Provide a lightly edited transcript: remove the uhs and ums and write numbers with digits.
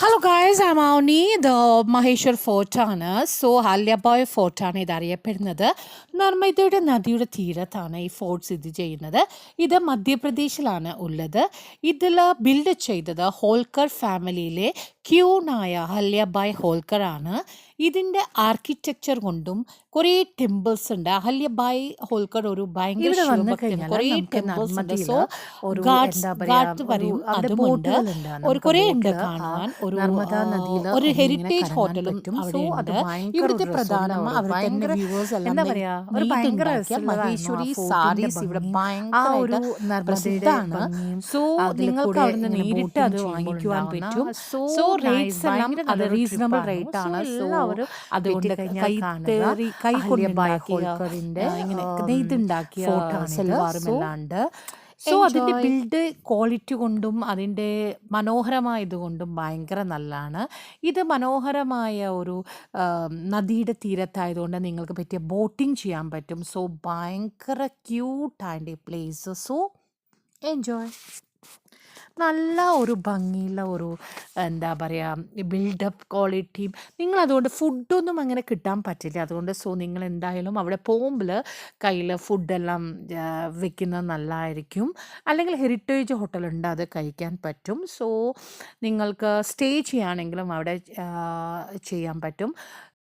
Hello guys, I'm Avni, the Maheshwar Fort ആണ്. So ഹല്യബോയ് ഫോർട്ടാണ് ഇത് അറിയപ്പെടുന്നത്. നർമ്മദയുടെ നദിയുടെ തീരത്താണ് ഈ ഫോർട്ട് സ്ഥിതി ചെയ്യുന്നത്. ഇത് മധ്യപ്രദേശിലാണ് ഉള്ളത്. ഇതിൽ ബിൽഡ് ചെയ്തത് ഹോൾക്കർ ഫാമിലിയിലെ ക്യൂണായ ഹല്യബായ് ഹോൾക്കർ ആണ്. ഇതിൻ്റെ ആർക്കിടെക്ചർ കൊണ്ടും കുറേ ടെമ്പിൾസ് ഉണ്ട്. അഹല്യബായ് ഹോൾക്കർ ഒരു ഭയങ്കര ഇവിടെ വന്നു ശിവഭക്തൻ, കഴിഞ്ഞാൽ കുറേ നമുക്ക് ടെമ്പിൾസ് ഉണ്ട്. നർമ്മദയിൽ സോ ഒരു ഗാഡ്സ് എന്താ ഗാഡ് പറയുക, ഒരു പറയും അവിടെ അതുമുണ്ട്. ബോട്ടുകളുണ്ട്. ഒരു നമുക്ക് കുറേ ഉണ്ട് ബോട്ടിൽ കാണുവാൻ. ഒരു നർമ്മദാ നദിയിൽ ഒരു ഒന്നിങ്ങനെ ഹെറിറ്റേജ് കറങ്ങാൻ ഹോട്ടലും പറ്റും. സോ അവിടെ അത് ഉണ്ട്. ഭയങ്കര ഇവിടുത്തെ ഒരു പ്രധാന രസമുള്ള അവർ തന്നെ ഭയങ്കര വ്യൂവേഴ്സ് എല്ലാം എന്താ പറയുക, ഒരു ഭയങ്കര നെയ്തുണ്ടാക്കിയ രസമുള്ളതായിരുന്നു ആ മഹേശ്വരി ഫോർട്ടിന്റെ സാരീസ് ഇവിടെ ഭംഗിയും ആ ഒരു ഭയങ്കരമായിട്ട് നർമ്മദയുടെ പ്രസിദ്ധമാണ്. ഭംഗിയും സോ അതിൽ നിങ്ങൾക്ക് കൂടെ അവിടുന്ന് ഇങ്ങനെ നേരിട്ട് ബോട്ടിംഗ് അത് ചെയ്യുമ്പോൾ വാങ്ങിക്കുവാൻ പറ്റും. ഉണ്ടാവുന്ന സോ സോ നൈസ്, റേറ്റ്സ് എല്ലാം ഭയങ്കര അത് നല്ലൊരു റീസണബിൾ ട്രിപ്പാണ്. റേറ്റ് സോ ആണ്. സോ എല്ലാവരും അതുകൊണ്ട് എത്തിക്കഴിഞ്ഞാൽ കാണുക കൈ അഹല്യബായ് കൊണ്ടുണ്ടാക്കിയ ഹോൾക്കറിന്റെ ഇങ്ങനെ നെയ്തുണ്ടാക്കിയ ഫോർട്ടാണിത്. സൽവാറും സോ എല്ലാം ഉണ്ട്. സോ അതിൻ്റെ എൻജോയ്. ബിൽഡ് ക്വാളിറ്റി കൊണ്ടും അതിൻ്റെ മനോഹരമായതുകൊണ്ടും ഭയങ്കര നല്ലതാണ്. ഇത് മനോഹരമായ ഒരു നദിയുടെ തീരത്തായതുകൊണ്ട് നിങ്ങൾക്ക് പറ്റിയ ബോട്ടിംഗ് ചെയ്യാൻ പറ്റും. സോ ഭയങ്കര ക്യൂട്ടായിട്ട് ഈ പ്ലേസ്. So enjoy. നല്ല ഒരു ഭംഗിയുള്ള ഒരു എന്താ പറയുക ബിൽഡപ്പ് ക്വാളിറ്റിയും. നിങ്ങളതുകൊണ്ട് ഫുഡൊന്നും അങ്ങനെ കിട്ടാൻ പറ്റില്ല. അതുകൊണ്ട് സോ നിങ്ങൾ എന്തായാലും അവിടെ പോകുമ്പോൾ കയ്യിൽ ഫുഡെല്ലാം വെക്കുന്നത് നല്ലതായിരിക്കും. അല്ലെങ്കിൽ ഹെറിറ്റേജ് ഹോട്ടലുണ്ട്, അത് കഴിക്കാൻ പറ്റും. സോ നിങ്ങൾക്ക് സ്റ്റേ ചെയ്യുകയാണെങ്കിലും അവിടെ ചെയ്യാൻ പറ്റും.